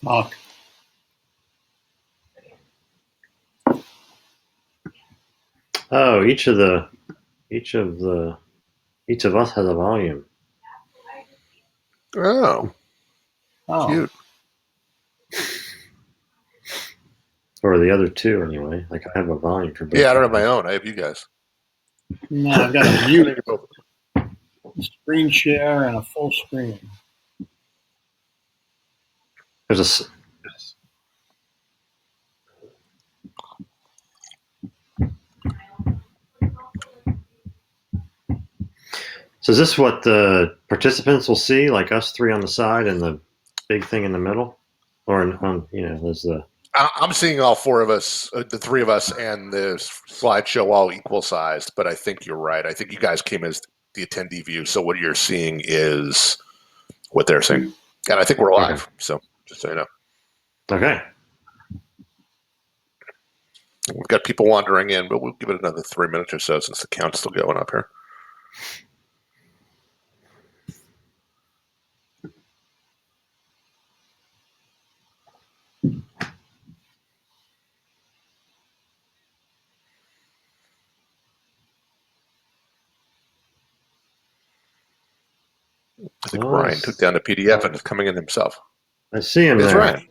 Talk. Oh, each of us has a volume. Oh, cute. Or the other two, anyway. Like I have a volume for both. Yeah, I don't have my own. I have you guys. No, I've got a mute, screen share, and a full screen. There's a. So is this what the participants will see, like us three on the side and the big thing in the middle, or there's the. I'm seeing all four of us, the three of us, and the slideshow all equal sized. But I think you're right. I think you guys came as the attendee view, so what you're seeing is what they're seeing, and I think we're live. Okay. So just so you know. Okay. We've got people wandering in, but we'll give it another 3 minutes or so since the count's still going up here. I think Ryan took down the PDF and is coming in himself. I see him there. Ryan.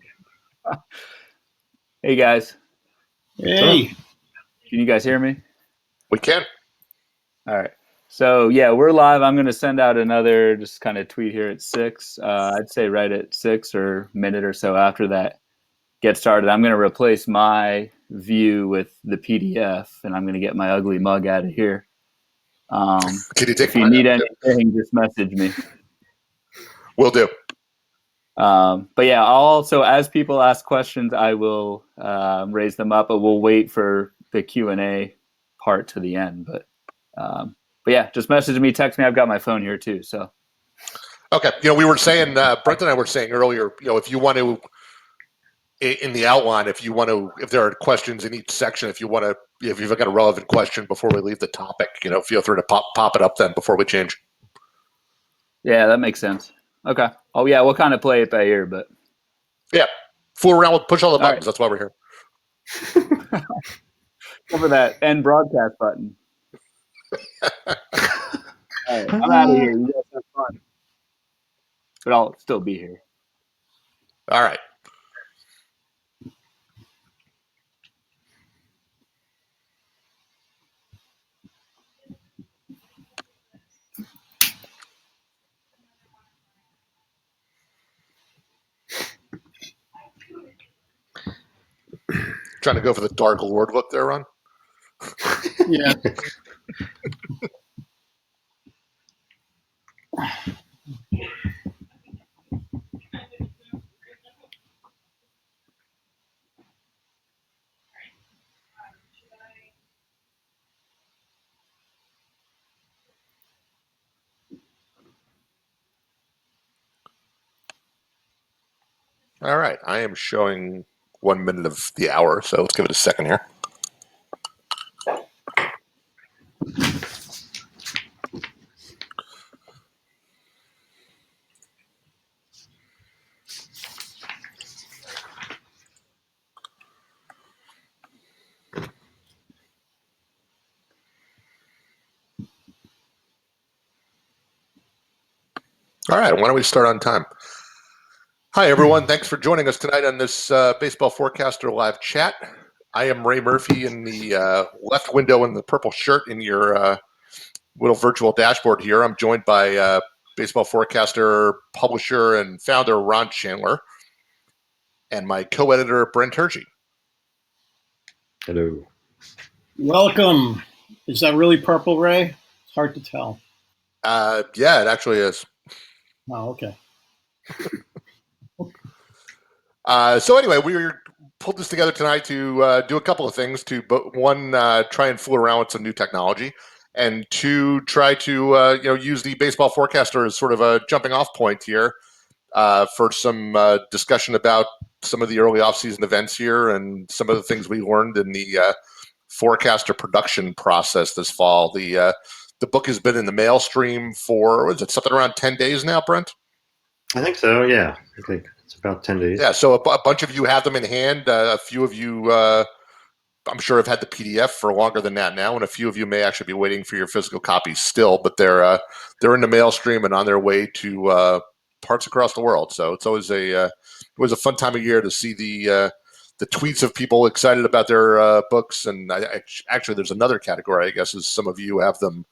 Hey, guys. Hey. Can you guys hear me? We can. All right. So, yeah, we're live. I'm going to send out another just kind of tweet here at 6. I'd say right at 6 or a minute or so after that. Get started. I'm going to replace my view with the PDF, and I'm going to get my ugly mug out of here. If you need anything, just message me. Will do. But yeah, I'll also, as people ask questions, I will raise them up, but we'll wait for the Q&A part to the end. But yeah, just message me, text me. I've got my phone here too. So. Okay. We were saying, Brent and I were saying earlier, if you want to, in the outline, if there are questions in each section, if you've got a relevant question before we leave the topic, feel free to pop it up then before we change. Yeah, that makes sense. Okay. Oh yeah, we'll kind of play it by ear, but yeah, fool around with push all the buttons. Right. That's why we're here. Over that end broadcast button. All right, I'm out of here. You guys have fun, but I'll still be here. All right. Trying to go for the Dark Lord look there, Ron? Yeah. All right. I am showing 1 minute of the hour, so let's give it a second here. All right. Why don't we start on time? Hi, everyone. Thanks for joining us tonight on this Baseball Forecaster live chat. I am Ray Murphy in the left window in the purple shirt in your little virtual dashboard here. I'm joined by Baseball Forecaster, publisher, and founder Ron Shandler, and my co-editor Brent Hershey. Hello. Welcome. Is that really purple, Ray? It's hard to tell. Yeah, it actually is. Oh, okay. So anyway, we pulled this together tonight to do a couple of things. One, try and fool around with some new technology, and two, try to use the Baseball Forecaster as sort of a jumping off point here for some discussion about some of the early off-season events here and some of the things we learned in the Forecaster production process this fall. The book has been in the mail stream for, what is it, something around 10 days now, Brent? I think so, yeah. I think It's about 10 days. Yeah, so a bunch of you have them in hand. A few of you, I'm sure, have had the PDF for longer than that now, and a few of you may actually be waiting for your physical copies still. But they're in the mail stream and on their way to parts across the world. So it's always a fun time of year to see the tweets of people excited about their books. And actually, there's another category, I guess, is some of you have them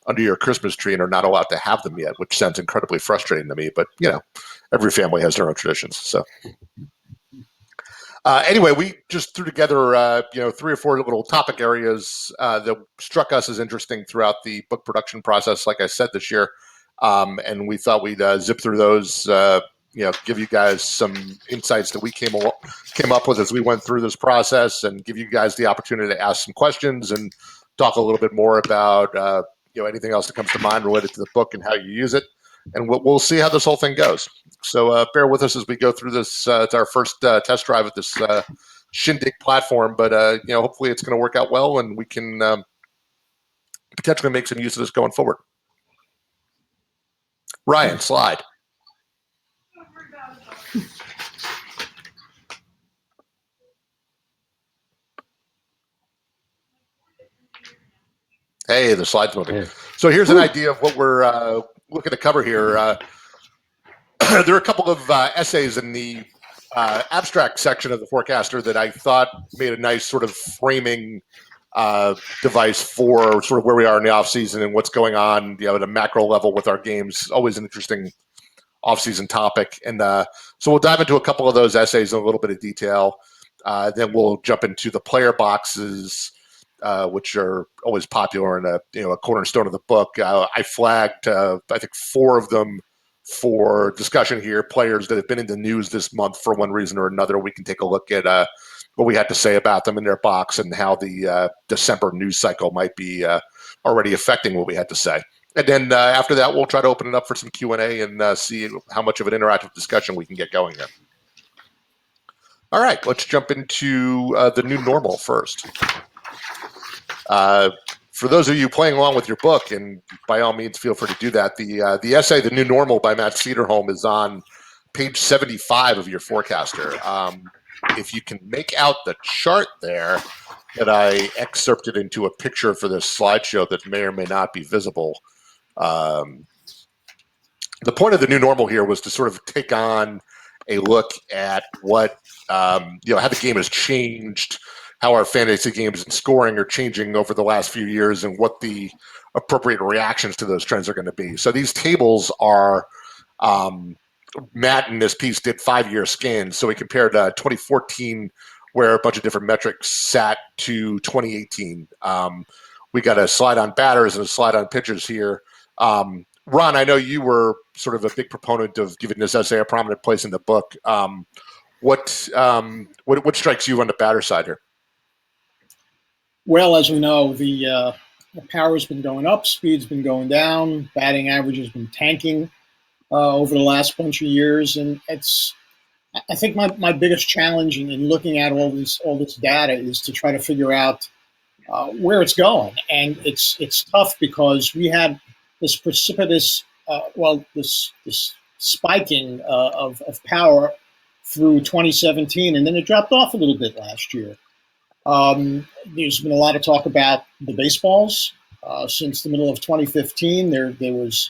under your Christmas tree and are not allowed to have them yet, which sounds incredibly frustrating to me. But every family has their own traditions. So anyway, we just threw together 3 or 4 little topic areas that struck us as interesting throughout the book production process, like I said, this year, and we thought we'd zip through those. Give you guys some insights that we came up with as we went through this process, and give you guys the opportunity to ask some questions and talk a little bit more about anything else that comes to mind related to the book and how you use it. And we'll see how this whole thing goes. So bear with us as we go through this. It's our first test drive at this Shindig platform, but hopefully it's going to work out well, and we can potentially make some use of this going forward. Ryan, slide. Hey, the slide's moving. Yeah. So here's an idea of what we're looking to cover here. There are a couple of essays in the abstract section of the Forecaster that I thought made a nice sort of framing device for sort of where we are in the offseason and what's going on at a macro level with our games. Always an interesting offseason topic. And so we'll dive into a couple of those essays in a little bit of detail. Then we'll jump into the player boxes, which are always popular and a cornerstone of the book. I flagged I think 4 of them for discussion here. Players that have been in the news this month for one reason or another. We can take a look at what we had to say about them in their box and how the December news cycle might be already affecting what we had to say. And then after that, we'll try to open it up for some Q&A and see how much of an interactive discussion we can get going here. All right, let's jump into the new normal first. For those of you playing along with your book, and by all means feel free to do that, the essay, The New Normal by Matt Cederholm, is on page 75 of your Forecaster. If you can make out the chart there that I excerpted into a picture for this slideshow that may or may not be visible, the point of The New Normal here was to sort of take on a look at what, how the game has changed, how our fantasy games and scoring are changing over the last few years, and what the appropriate reactions to those trends are going to be. So these tables are, Matt in this piece did 5-year scans. So we compared 2014, where a bunch of different metrics sat, to 2018. We got a slide on batters and a slide on pitchers here. Ron, I know you were sort of a big proponent of giving this essay a prominent place in the book. What strikes you on the batter side here? Well, as we know, the power's been going up, speed's been going down, batting average has been tanking over the last bunch of years, and I think my biggest challenge in looking at all this data is to try to figure out where it's going, and it's tough because we had this precipitous, this spiking of power through 2017, and then it dropped off a little bit last year. There's been a lot of talk about the baseballs since the middle of 2015. There was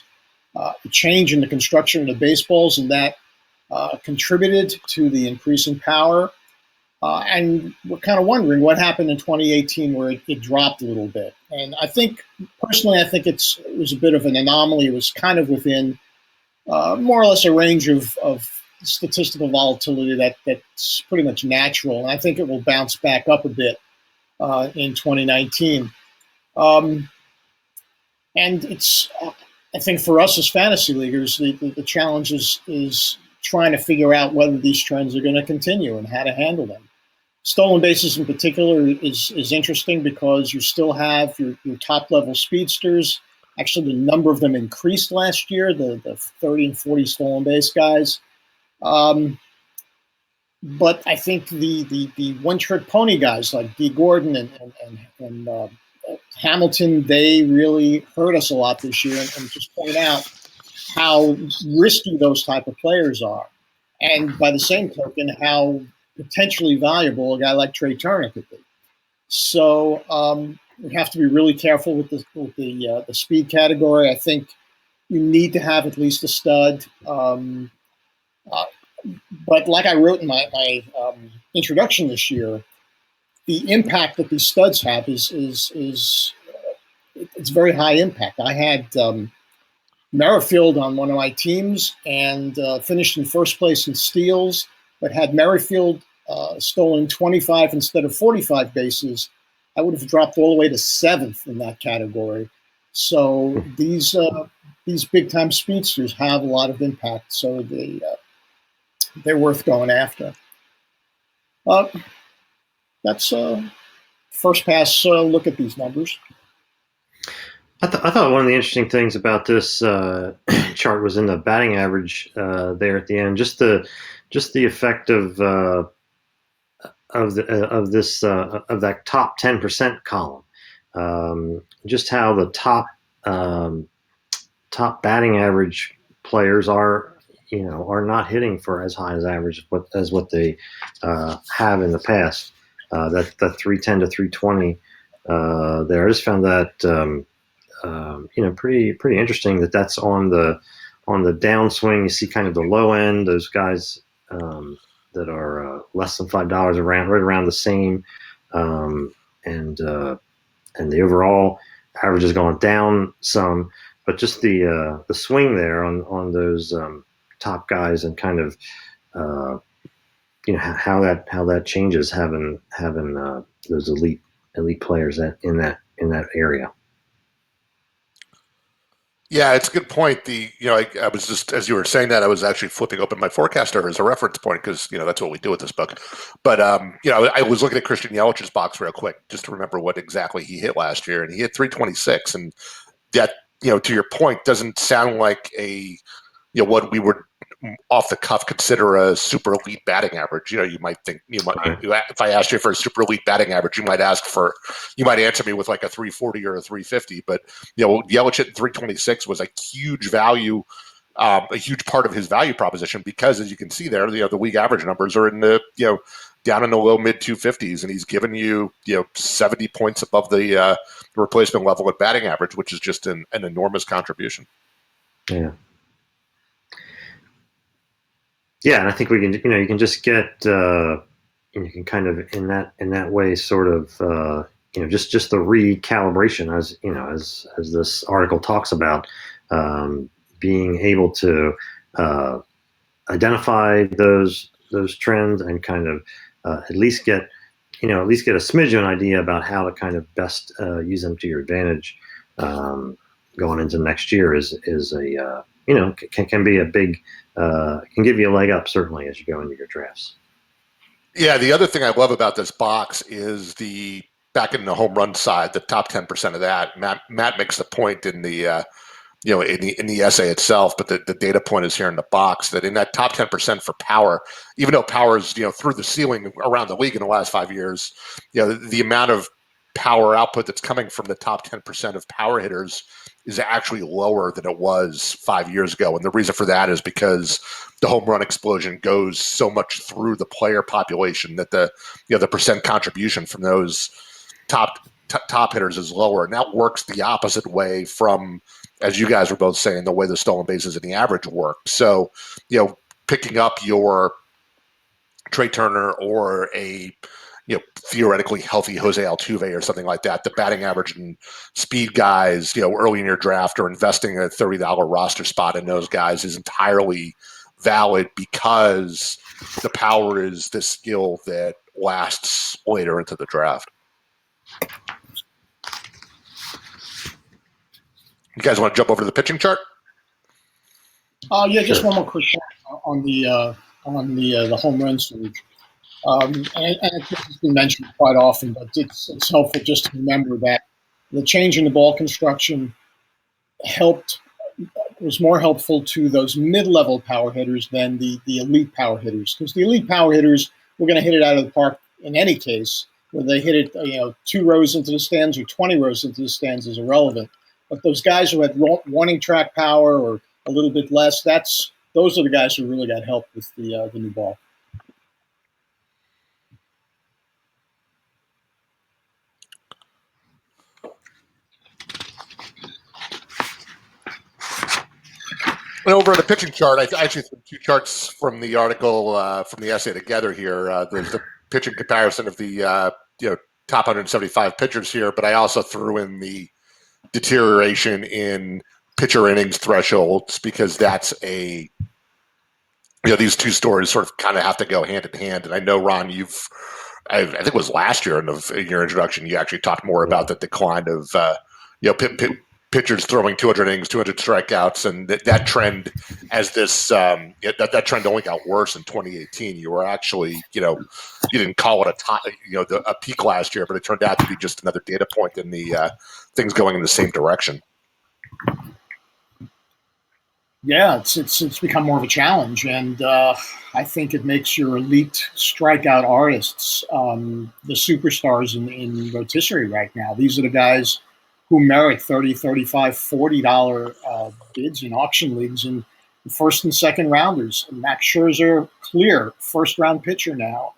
a change in the construction of the baseballs, and that contributed to the increase in power. And we're kind of wondering what happened in 2018 where it dropped a little bit. And I think, personally, it was a bit of an anomaly. It was kind of within more or less a range of statistical volatility that's pretty much natural. And I think it will bounce back up a bit in 2019. And it's, I think for us as fantasy leaguers, the challenge is trying to figure out whether these trends are going to continue and how to handle them. Stolen bases in particular is interesting because you still have your top level speedsters. Actually, the number of them increased last year, the 30 and 40 stolen base guys. But I think the one-trick pony guys like D. Gordon and Hamilton, they really hurt us a lot this year, and just point out how risky those type of players are. and by the same token, how potentially valuable a guy like Trey Turner could be. So we have to be really careful with the speed category. I think you need to have at least a stud. But like I wrote in my introduction this year, the impact that these studs have is it's very high impact. I had Merrifield on one of my teams and finished in first place in steals, but had Merrifield stolen 25 instead of 45 bases, I would have dropped all the way to 7th in that category. So these big time speedsters have a lot of impact. So they're worth going after. That's first pass look at these numbers. I thought one of the interesting things about this chart was in the batting average there at the end. Just the effect of that top 10% column. Just how the top batting average players are not hitting for as high as average as what they have in the past. That 310 to 320 there. I just found that pretty interesting that's on the downswing. You see kind of the low end, those guys that are less than $5 right around the same, and the overall average has gone down some, but just the swing there on those top guys and kind of how that changes having those elite players in that area. Yeah, it's a good point. I was just, as you were saying that, I was actually flipping open my forecaster as a reference point because that's what we do with this book. But I was looking at Christian Yelich's box real quick just to remember what exactly he hit last year, and he hit 326, and that to your point doesn't sound like a what we would off the cuff consider a super elite batting average. You might think Right. if I asked you for a super elite batting average, you might answer me with like a 340 or a 350. But Yelich at 326 was a huge value, a huge part of his value proposition because, as you can see there, the league average numbers are in the down in the low mid 250s, and he's given you 70 points above the replacement level at batting average, which is just an enormous contribution. Yeah. Yeah, and I think we can, you can just get, you can kind of in that way, sort of, just the recalibration, as this article talks about, being able to identify those trends and kind of at least get a smidge of an idea about how to kind of best use them to your advantage going into next year is a can be a big can give you a leg up certainly as you go into your drafts. Yeah, the other thing I love about this box is back in the home run side, the top 10% of that. Matt makes the point in the in the essay itself, but the data point is here in the box that in that top 10% for power, even though power is through the ceiling around the league in the last 5 years, the amount of power output that's coming from the top 10% of power hitters is actually lower than it was 5 years ago. And the reason for that is because the home run explosion goes so much through the player population that the percent contribution from those top hitters is lower. And that works the opposite way from, as you guys were both saying, the way the stolen bases and the average work. So, picking up your Trey Turner or a theoretically healthy Jose Altuve or something like that, the batting average and speed guys, early in your draft, or investing a $30 roster spot in those guys is entirely valid because the power is the skill that lasts later into the draft. You guys want to jump over to the pitching chart? Yeah, just one more question on the home run surge. And it's been mentioned quite often, but it's helpful just to remember that the change in the ball construction was more helpful to those mid-level power hitters than the elite power hitters, because the elite power hitters were going to hit it out of the park in any case. Whether they hit it 2 rows into the stands or 20 rows into the stands is irrelevant. But those guys who had warning track power or a little bit less, that's those are the guys who really got help with the new ball. And over on the pitching chart, I actually threw two charts from the article from the essay together here. There's the pitching comparison of the top 175 pitchers here, but I also threw in the deterioration in pitcher innings thresholds because that's these two stories sort of kind of have to go hand in hand. And I know, Ron, I think it was last year in your introduction, you actually talked more about the decline of pitchers throwing 200 innings, 200 strikeouts, and that trend, as this that trend only got worse in 2018. You were actually, you didn't call it a peak last year, but it turned out to be just another data point in the things going in the same direction. Yeah, it's become more of a challenge, and I think it makes your elite strikeout artists the superstars in rotisserie right now. These are the guys who merit $30, $35, $40 bids in auction leagues, and the first and second rounders. Max Scherzer, clear first round pitcher now.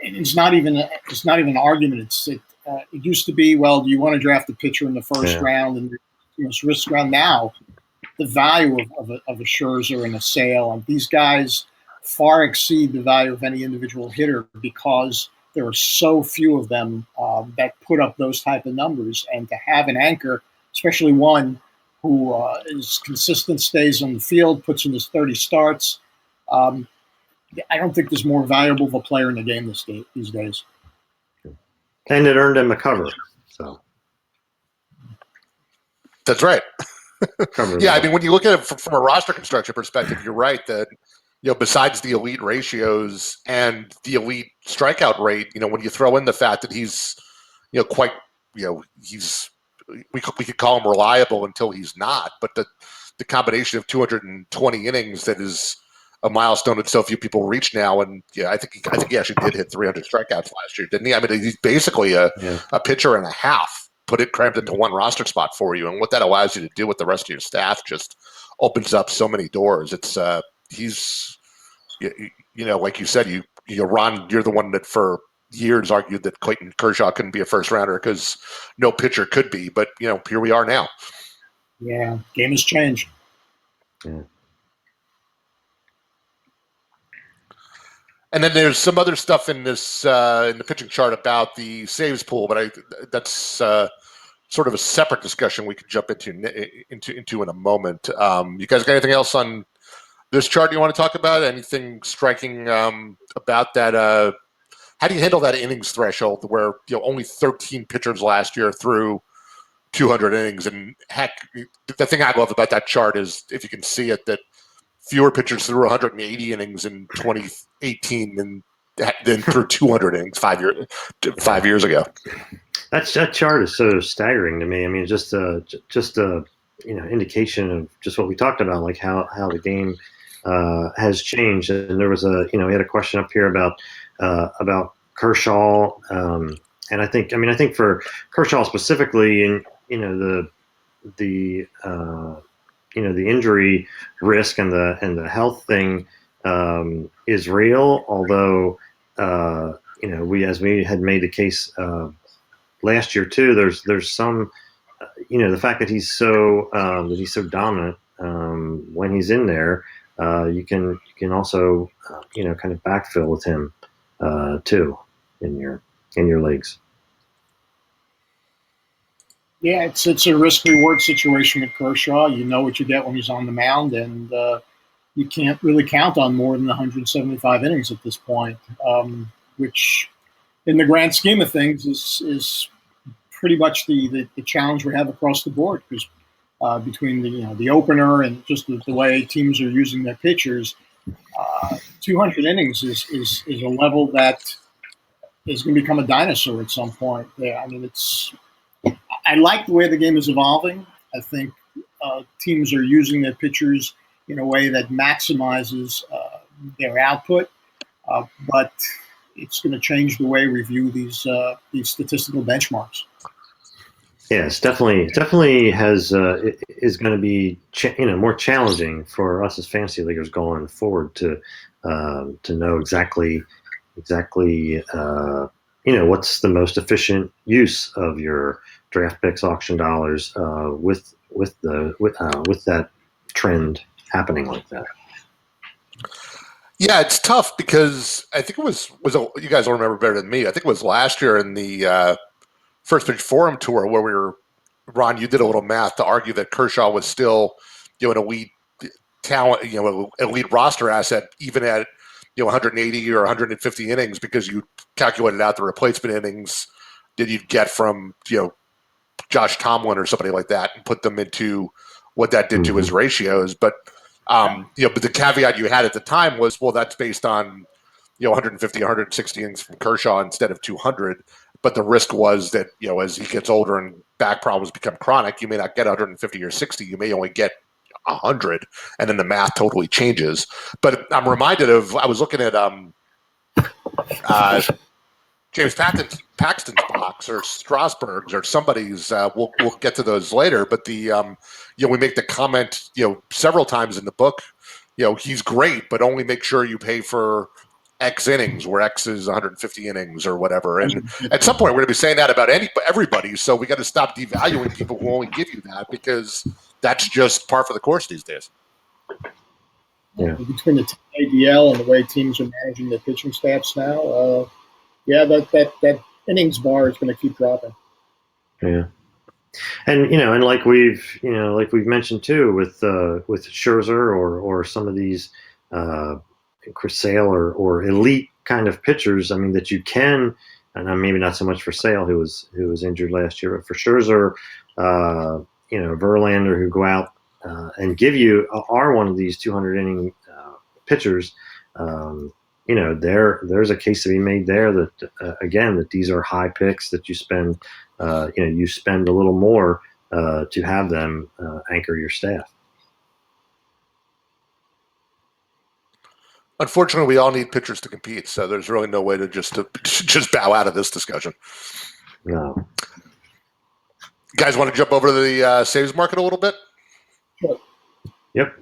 It's not even an argument. It used to be, well, do you want to draft a pitcher in the first round and risk round? Now the value of a Scherzer and a Sale, and these guys far exceed the value of any individual hitter because there are so few of them that put up those type of numbers. And to have an anchor, especially one who is consistent, stays on the field, puts in his 30 starts, I don't think there's more valuable of a player in the game these days. And it earned him a cover. So that's right. Yeah, I mean, when you look at it from a roster construction perspective, you're right that besides the elite ratios and the elite strikeout rate, when you throw in the fact that he's quite he's we could call him reliable until he's not, but the combination of 220 innings that is a milestone that so few people reach now, and I think he actually did hit 300 strikeouts last year, didn't he? I mean, he's basically a pitcher and a half. Put it crammed into one roster spot for you, and what that allows you to do with the rest of your staff just opens up so many doors. It's he's like you said, Ron, you're the one that for years argued that Clayton Kershaw couldn't be a first rounder because no pitcher could be, but here we are now. Yeah, game has changed. Yeah. And then there's some other stuff in this in the pitching chart about the saves pool, but that's sort of a separate discussion we could jump into in a moment. You guys got anything else on this chart you want to talk about? Anything striking about that? How do you handle that innings threshold where only 13 pitchers last year threw 200 innings? And heck, the thing I love about that chart is if you can see it, that fewer pitchers threw 180 innings in 2018 than threw 200 innings 5 years ago. That chart is so staggering to me. I mean, just a indication of just what we talked about, like how the game has changed. And there was we had a question up here about Kershaw, and I think for Kershaw specifically, and the injury risk and the health thing is real. Although we had made the case last year too. There's some the fact that he's so dominant when he's in there. You can also kind of backfill with him too in your leagues. Yeah, it's a risk-reward situation with Kershaw. You know what you get when he's on the mound, and you can't really count on more than 175 innings at this point, which, in the grand scheme of things, is pretty much the challenge we have across the board. Because between the opener and just the way teams are using their pitchers, 200 innings is a level that is going to become a dinosaur at some point. Yeah, I mean, I like the way the game is evolving. I think teams are using their pitchers in a way that maximizes their output, but it's going to change the way we view these statistical benchmarks. Yeah, it's definitely has it is going to be more challenging for us as fantasy leaguers going forward to know exactly what's the most efficient use of your draft picks, auction dollars with that trend happening like that. Yeah, it's tough because I think it was you guys will remember better than me. I think it was last year in the First Pitch Forum tour where we were, Ron, you did a little math to argue that Kershaw was still, an elite talent, elite roster asset, even at 180 or 150 innings, because you calculated out the replacement innings that you'd get from Josh Tomlin or somebody like that, and put them into what that did to his ratios. But but the caveat you had at the time was, well, that's based on 150, 160 innings from Kershaw instead of 200. But the risk was that as he gets older and back problems become chronic, you may not get 150 or 60. You may only get 100, and then the math totally changes. But I'm reminded of, I was looking at James Paxton's box or Strasburg's or somebody's. We'll get to those later. But the we make the comment several times in the book. He's great, but only make sure you pay for X innings, where X is 150 innings or whatever. And at some point, we're going to be saying that about everybody. So we got to stop devaluing people who only give you that, because that's just par for the course these days. Yeah. Between the ADL and the way teams are managing their pitching staffs now, that innings bar is going to keep dropping. Yeah, and like we've mentioned too with Scherzer or some of these Chris Sale or elite kind of pitchers. I mean, that you can, and maybe not so much for Sale, who was injured last year, but for Scherzer, Verlander, who go out and give you are one of these 200 inning pitchers. There's a case to be made there that again, that these are high picks that you spend you spend a little more to have them anchor your staff. Unfortunately, we all need pitchers to compete, so there's really no way to just bow out of this discussion. No. Guys, want to jump over to the saves market a little bit? Sure. Yep.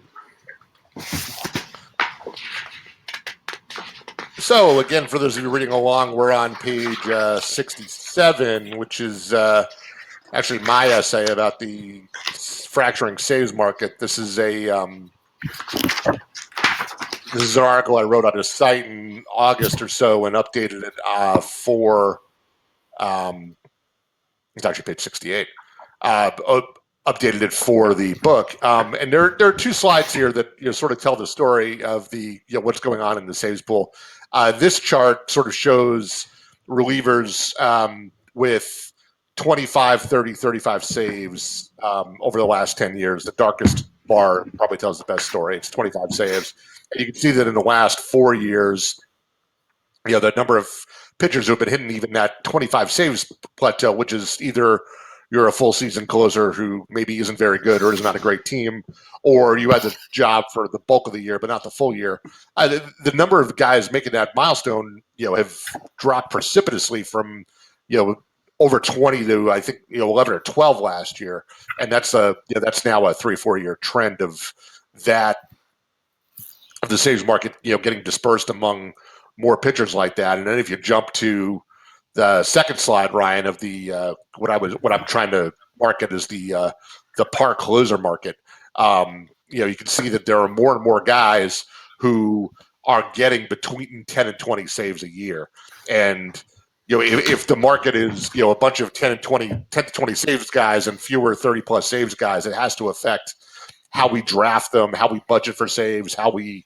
So, again, for those of you reading along, we're on page 67, which is actually my essay about the fracturing saves market. This is an article I wrote on a site in August or so and updated it for it's actually page 68. Updated it for the book, and there are two slides here that sort of tell the story of the what's going on in the saves pool. This chart sort of shows relievers with 25, 30, 35 saves over the last 10 years. The darkest bar probably tells the best story. It's 25 saves. And you can see that in the last 4 years, the number of pitchers who have been hitting even that 25 saves plateau, which is either you're a full season closer who maybe isn't very good or isn't on a great team, or you had the job for the bulk of the year but not the full year. The number of guys making that milestone, have dropped precipitously from, over 20 to I think 11 or 12 last year, and that's that's now a 3-4 year trend of that, of the saves market, getting dispersed among more pitchers like that. And then if you jump to the second slide, Ryan, of the what I'm trying to market is the par closer market. You can see that there are more and more guys who are getting between 10 and 20 saves a year. And if the market is a bunch of 10 to 20 saves guys and fewer 30 plus saves guys, it has to affect how we draft them, how we budget for saves, how we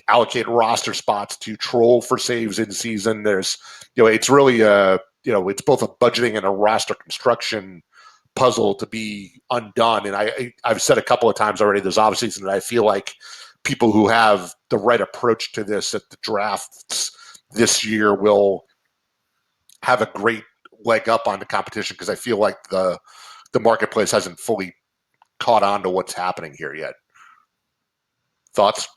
allocate roster spots to troll for saves in season. There's, it's really it's both a budgeting and a roster construction puzzle to be undone. And I've said a couple of times already this offseason that I feel like people who have the right approach to this at the drafts this year will have a great leg up on the competition, because I feel like the marketplace hasn't fully caught on to what's happening here yet. Thoughts?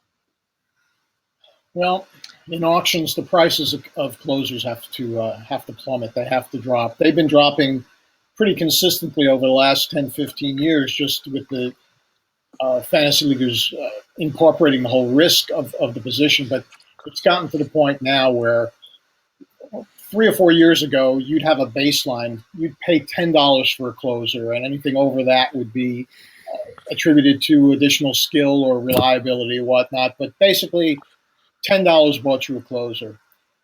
Well, in auctions, the prices of closers have to plummet. They have to drop. They've been dropping pretty consistently over the last 10, 15 years, just with the fantasy leaguers incorporating the whole risk of the position. But it's gotten to the point now where 3 or 4 years ago, you'd have a baseline. You'd pay $10 for a closer, and anything over that would be attributed to additional skill or reliability or whatnot. But basically, $10 bought you a closer.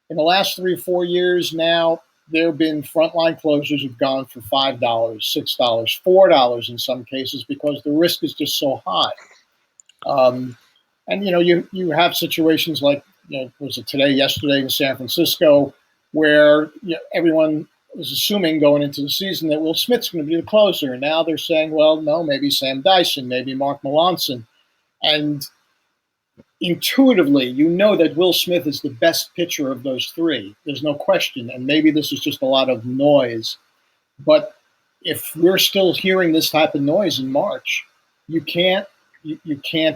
In the last 3 or 4 years now, there have been frontline closers who've gone for $5, $6, $4 in some cases because the risk is just so high. And you have situations like, was it today, yesterday in San Francisco, where everyone was assuming going into the season that Will Smith's going to be the closer, and now they're saying, well, no, maybe Sam Dyson, maybe Mark Melanson, and intuitively, you know that Will Smith is the best pitcher of those three. There's no question, and maybe this is just a lot of noise, but if we're still hearing this type of noise in March, you can't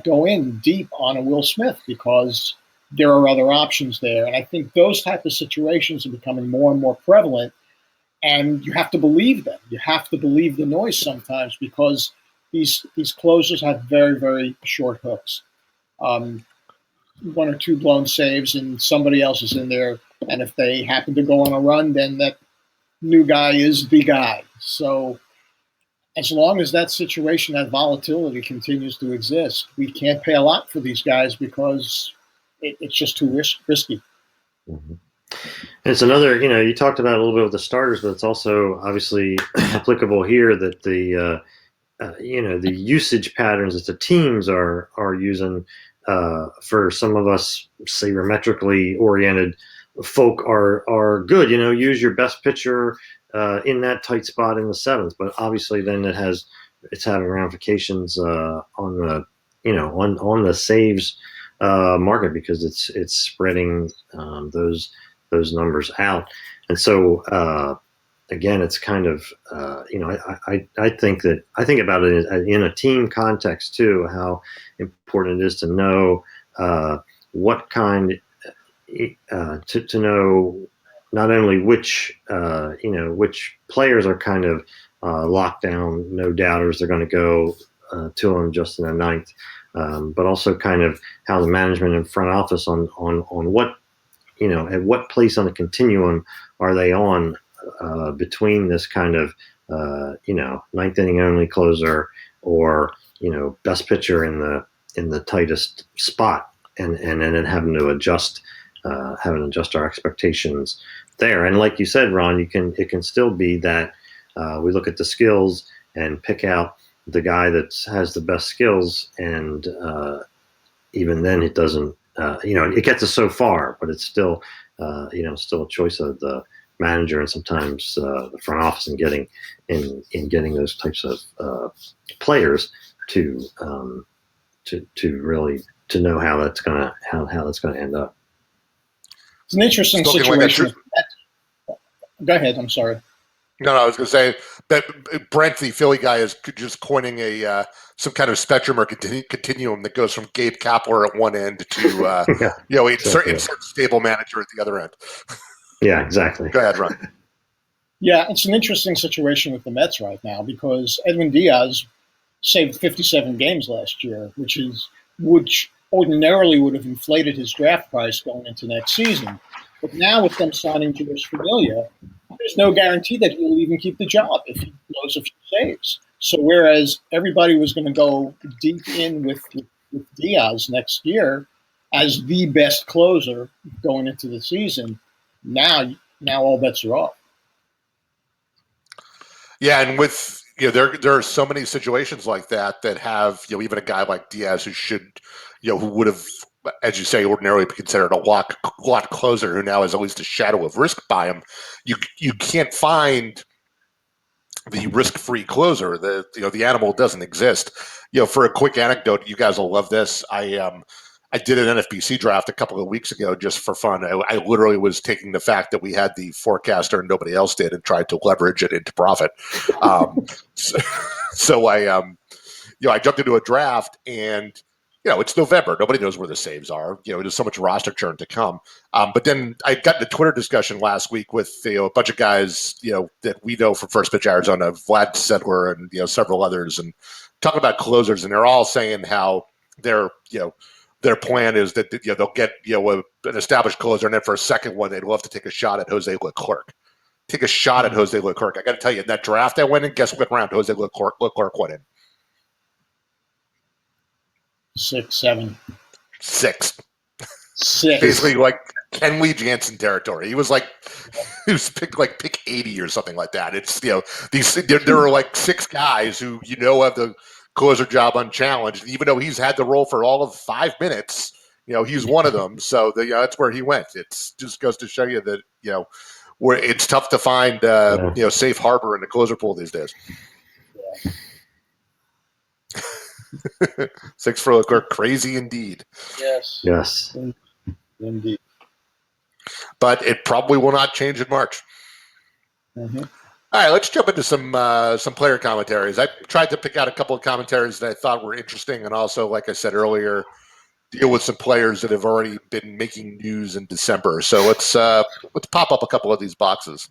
go in deep on a Will Smith because there are other options there. And I think those type of situations are becoming more and more prevalent, and you have to believe them. You have to believe the noise sometimes because these closers have very, very short hooks. 1 or 2 blown saves and somebody else is in there, and if they happen to go on a run, then that new guy is the guy. So as long as that situation, that volatility continues to exist, we can't pay a lot for these guys because it's just too risky. Mm-hmm. It's another, you talked about a little bit with the starters, but it's also obviously applicable here that the usage patterns that the teams are using for some of us sabermetrically oriented folk are good. Use your best pitcher in that tight spot in the 7th, but obviously then it's having ramifications on the on the saves market because it's spreading those numbers out, and so again, it's kind of I think about it in a team context too, how important it is to know what kind to know not only which players are kind of locked down, no doubters, they're going to go to them just in the 9th, but also kind of how the management and front office on what at what place on the continuum are they on between this kind of 9th inning only closer or best pitcher in the tightest spot, and then having to adjust our expectations there. And like you said, Ron, it can still be that we look at the skills and pick out the guy that has the best skills, and even then it doesn't it gets us so far, but it's still still a choice of the manager and sometimes the front office in getting those types of players to really to know how that's gonna end up. It's an interesting situation. Go ahead. I'm sorry. No, I was going to say that Brent, the Philly guy, is just coining some kind of spectrum or continuum that goes from Gabe Kapler at one end to insert stable manager at the other end. Yeah, exactly. Go ahead, Ron. Yeah, it's an interesting situation with the Mets right now because Edwin Diaz saved 57 games last year, which ordinarily would have inflated his draft price going into next season. But now with them signing George Familia, there's no guarantee that he'll even keep the job if he blows a few saves. So whereas everybody was going to go deep in with Diaz next year as the best closer going into the season, now all bets are off. Yeah, and with there are so many situations like that have even a guy like Diaz who would have, as you say, ordinarily be considered a lot closer, who now has at least a shadow of risk by him. You can't find the risk-free closer. The animal doesn't exist. For a quick anecdote, you guys will love this. I did an NFBC draft a couple of weeks ago just for fun. I literally was taking the fact that we had the forecaster and nobody else did and tried to leverage it into profit. So I jumped into a draft and it's November. Nobody knows where the saves are. There's so much roster churn to come. But then I got in a Twitter discussion last week with a bunch of guys, that we know from First Pitch Arizona, Vlad Sedler and several others, and talking about closers, and they're all saying how their plan is that they'll get an established closer, and then for a second one, they'd love to take a shot at Jose Leclerc. Take a shot at Jose Leclerc. I got to tell you, in that draft I went in, guess what round Jose Leclerc went in? 6, 7. Sixth. 6. Basically like Kenley Jansen territory. He was picked like pick 80 or something like that. It's there are like 6 guys who have the closer job unchallenged. Even though he's had the role for all of 5 minutes, he's one of them. So that's where he went. It just goes to show you that where it's tough to find safe harbor in the closer pool these days. Yeah. 6 for Leclerc, crazy indeed. Yes. Indeed. But it probably will not change in March. Mm-hmm. All right, let's jump into some player commentaries. I tried to pick out a couple of commentaries that I thought were interesting, and also, like I said earlier, deal with some players that have already been making news in December. So let's pop up a couple of these boxes.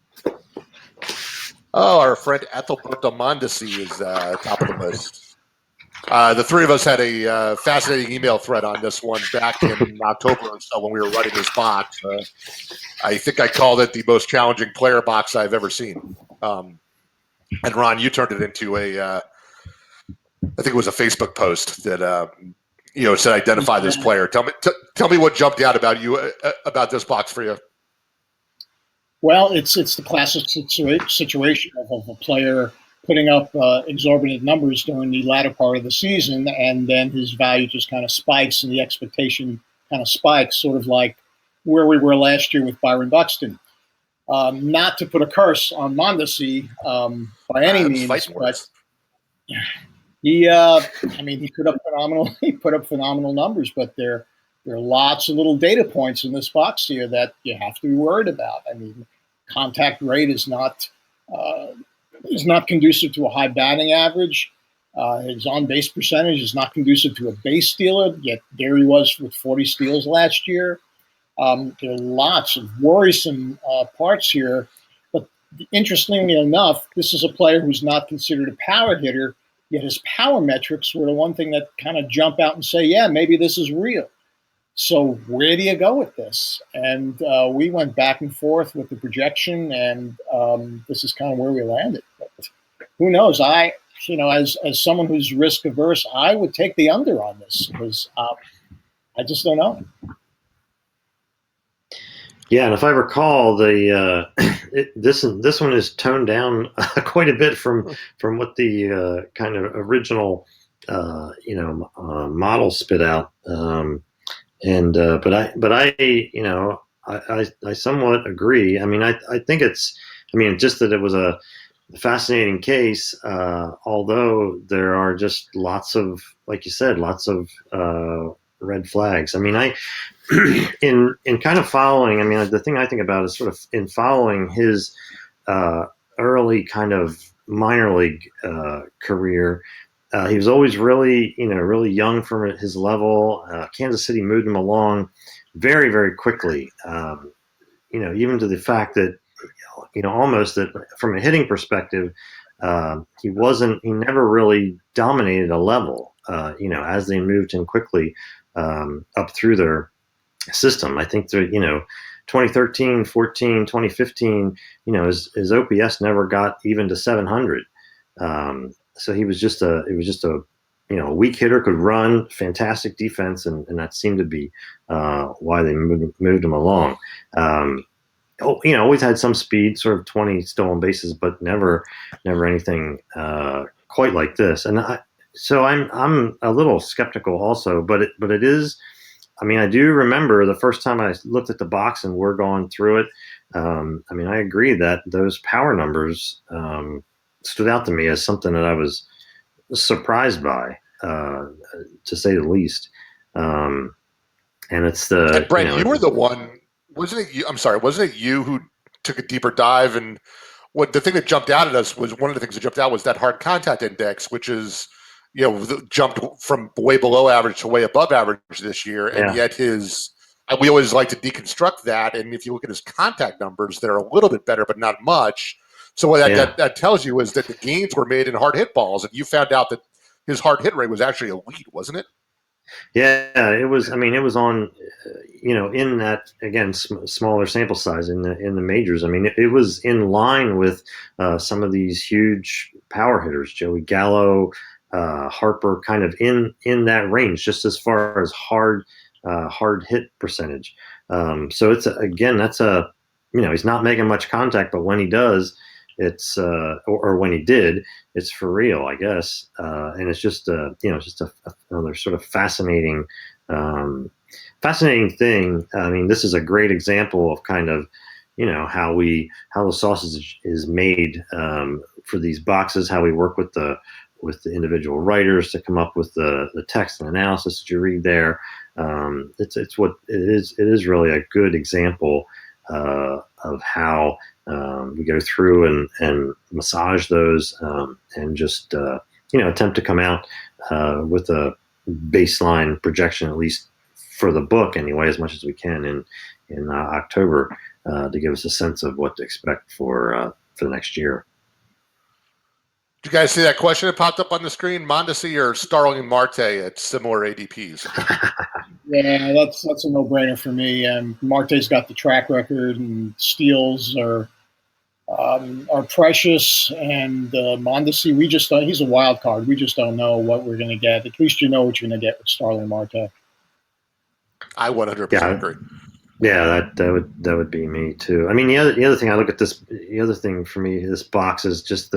Oh, our friend Ethelberto Mondesi is top of the list. The three of us had a fascinating email thread on this one back in October or so when we were writing this box. I think I called it the most challenging player box I've ever seen. And Ron, you turned it into I think it was a Facebook post that said identify this player. Tell me what jumped out about you about this box for you. Well, it's the classic situation of a player putting up exorbitant numbers during the latter part of the season, and then his value just kind of spikes and the expectation kind of spikes, sort of like where we were last year with Byron Buxton. Not to put a curse on Mondesi by any means, but he put up phenomenal numbers, but there are lots of little data points in this box here that you have to be worried about. I mean, contact rate is not conducive to a high batting average. His on-base percentage is not conducive to a base stealer, yet there he was with 40 steals last year. There are lots of worrisome parts here, but interestingly enough, this is a player who's not considered a power hitter, yet his power metrics were the one thing that kind of jump out and say, yeah, maybe this is real. So where do you go with this? And we went back and forth with the projection, and this is kind of where we landed. But who knows? As someone who's risk averse, I would take the under on this because I just don't know. Yeah, and if I recall, this one is toned down quite a bit from what the kind of original model spit out. But I somewhat agree. I mean, I think just that it was a fascinating case, although there are just lots of, like you said, red flags. I mean, in kind of following, I mean, the thing I think about is sort of in following his early kind of minor league career. He was always really young for his level. Kansas City moved him along very, very quickly. Even to the fact that, almost that from a hitting perspective, he never really dominated a level, as they moved him quickly up through their system. I think that, 2013, 14, 2015, his OPS never got even to 700. So he was just a weak hitter, could run, fantastic defense, and that seemed to be why they moved him along. Always had some speed, sort of 20 stolen bases, but never anything quite like this. And so I'm a little skeptical also, but it is. I mean, I do remember the first time I looked at the box and we're going through it. I agree that those power numbers stood out to me as something that I was surprised by, to say the least. And it's the Brent, you were the one, wasn't it? I'm sorry, wasn't it you who took a deeper dive? And what the thing that jumped out at us was one of the things that jumped out was that hard contact index, which is jumped from way below average to way above average this year, and yet we always like to deconstruct that. And if you look at his contact numbers, they're a little bit better, but not much. So what that tells you is that the gains were made in hard hit balls, and you found out that his hard hit rate was actually elite, wasn't it? Yeah, it was. I mean, it was on, in that, again, smaller sample size in the majors. I mean, it was in line with some of these huge power hitters, Joey Gallo, Harper, kind of in that range, just as far as hard hit percentage. So it's he's not making much contact, but when he does, it's or when he did, it's for real, I guess. And it's just another sort of fascinating thing. I mean, this is a great example of kind of, how the sausage is made for these boxes, how we work with the individual writers to come up with the text and analysis that you read there. It's what it is. It is really a good example of how we go through and massage those and just attempt to come out with a baseline projection, at least for the book anyway, as much as we can in October, to give us a sense of what to expect for the next year. Did you guys see that question that popped up on the screen? Mondesi or Starling Marte at similar ADPs? Yeah, that's a no-brainer for me. Marte's got the track record, and steals are precious. And Mondesi, we just don't. He's a wild card. We just don't know what we're going to get. At least you know what you're going to get with Starling Marte. I 100% agree. Yeah, that would be me too. I mean, the other thing I look at this. The other thing for me, this box is just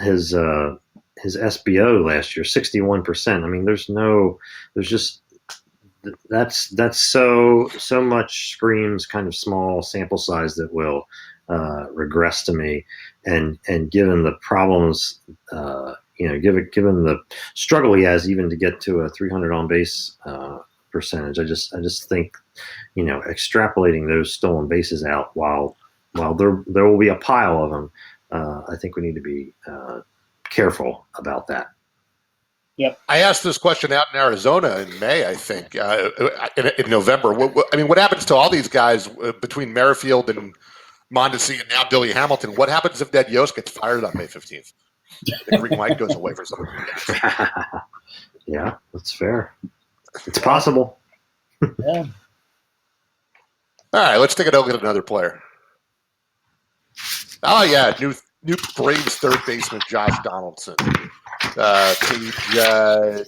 his SBO last year, 61%. I mean, that's so much screams kind of small sample size that will regress to me, and given the problems, given the struggle he has even to get to a 300 on base percentage, I just think, extrapolating those stolen bases out while there will be a pile of them. I think we need to be careful about that. Yep. I asked this question out in Arizona in May, I think, in November. What happens to all these guys between Merrifield and Mondesi and now Billy Hamilton? What happens if Ned Yost gets fired on May 15th? The green light goes away for some of them. Yeah, that's fair. It's possible. Yeah. All right, let's take a look at another player. Oh, yeah, new Braves third baseman Josh Donaldson. Page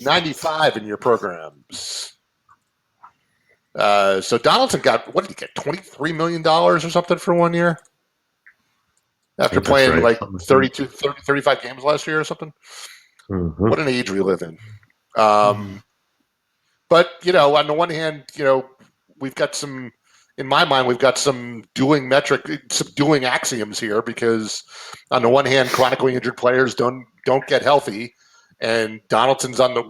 95 in your programs. So Donaldson got, what did he get, $23 million or something for 1 year? After playing like 35 games last year or something? Mm-hmm. What an age we live in. But, on the one hand, we've got some, in my mind, we've got some dueling axioms here, because on the one hand, chronically injured players don't get healthy, and Donaldson's on the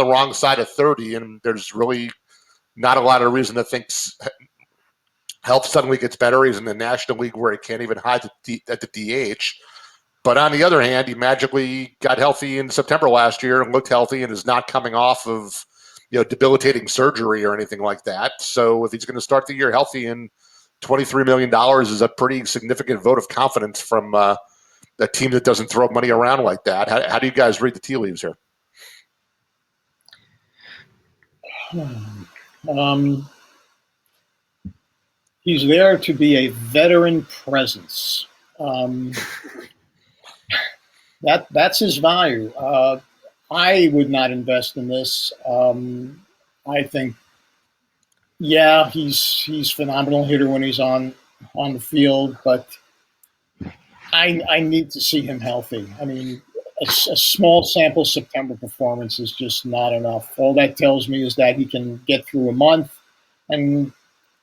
wrong side of 30, and there's really not a lot of reason to think health suddenly gets better. He's in the National League where he can't even hide at the DH. But on the other hand, he magically got healthy in September last year and looked healthy and is not coming off of debilitating surgery or anything like that. So if he's going to start the year healthy, and $23 million is a pretty significant vote of confidence from a team that doesn't throw money around like that. How do you guys read the tea leaves here? He's there to be a veteran presence. That's his value. I would not invest in this. I think, he's phenomenal hitter when he's on the field, but I need to see him healthy. I mean, a small sample September performance is just not enough. All that tells me is that he can get through a month, and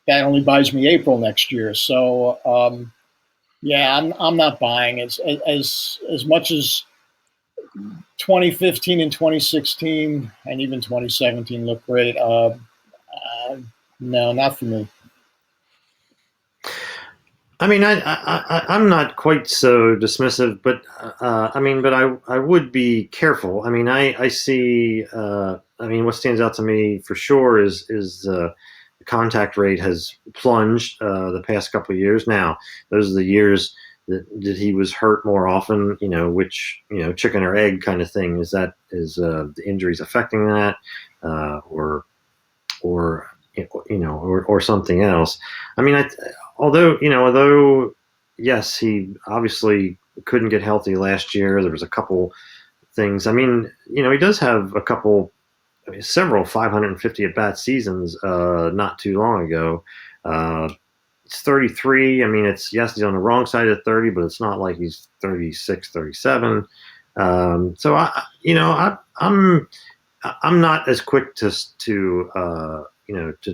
that only buys me April next year. So, I'm not buying it. As much as 2015 and 2016 and even 2017 look great. No, not for me. I mean, I'm not quite so dismissive, but I would be careful. I mean, I see. I mean, what stands out to me for sure is the contact rate has plunged the past couple of years. Now, those are the years that he was hurt more often. Which chicken or egg kind of thing. Is the injuries affecting that, or or something else? I mean, although yes, he obviously couldn't get healthy last year. There was a couple things. I mean, he does have several 550 at bat seasons not too long ago. It's 33. I mean, he's on the wrong side of 30, but it's not like he's 36, 37. So I'm not as quick to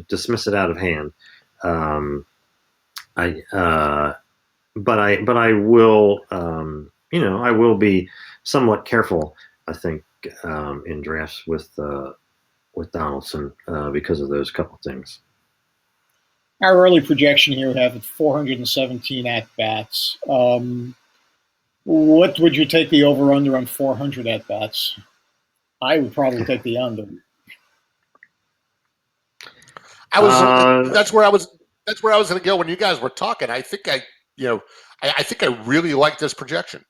dismiss it out of hand. But I will I will be somewhat careful. I think in drafts with Donaldson because of those couple things. Our early projection here would have it 417 at bats. What would you take the over under on 400 at bats? I would probably take the under. That's where I was going to go when you guys were talking. I think I really like this projection.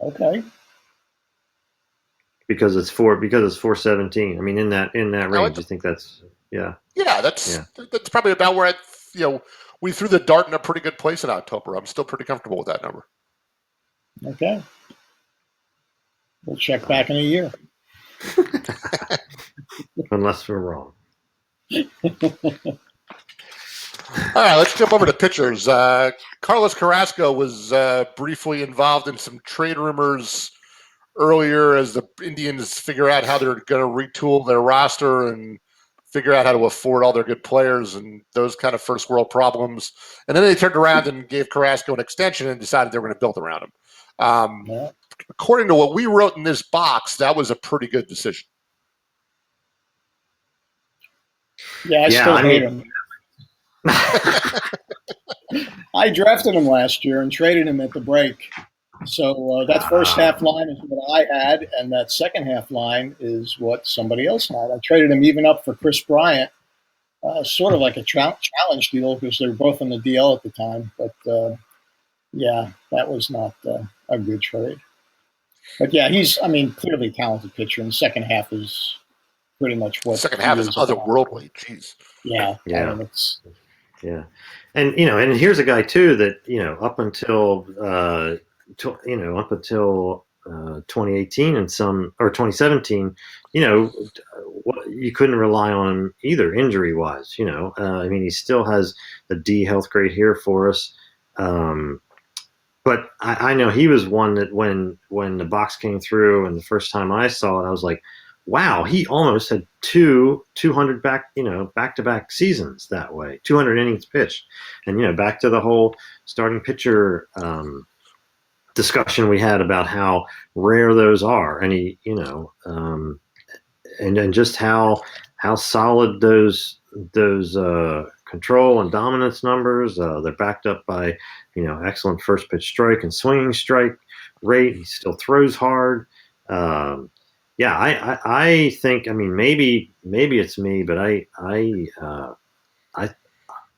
Okay. Because it's 417. I mean, in that range, you think that's yeah. That's probably about where we threw the dart in a pretty good place in October. I'm still pretty comfortable with that number. Okay. We'll check back in a year. Unless we're wrong. All right, let's jump over to pitchers. Carlos Carrasco was briefly involved in some trade rumors earlier as the Indians figure out how they're going to retool their roster and figure out how to afford all their good players and those kind of first world problems. And then they turned around and gave Carrasco an extension and decided they were going to build around him. According to what we wrote in this box, that was a pretty good decision. Yeah, I still hate him. I drafted him last year and traded him at the break. So that first half line is what I had, and that second half line is what somebody else had. I traded him even up for Chris Bryant, sort of like a challenge deal because they were both on the DL at the time. But, that was not a good trade. But, yeah, he's, clearly a talented pitcher, and the second half is pretty much what. Second half is otherworldly. Jeez. Yeah. Yeah. And and here's a guy too that up until 2018 and 2017, you couldn't rely on him either injury wise. He still has the D health grade here for us. But I know he was one that when the box came through and the first time I saw it, I was like, wow, he almost had 200 back-to-back seasons that way, 200 innings pitched. And, back to the whole starting pitcher discussion we had about how rare those are. And he, and just how solid those control and dominance numbers, they're backed up by, excellent first pitch strike and swinging strike rate. He still throws hard. I think. Maybe it's me, but I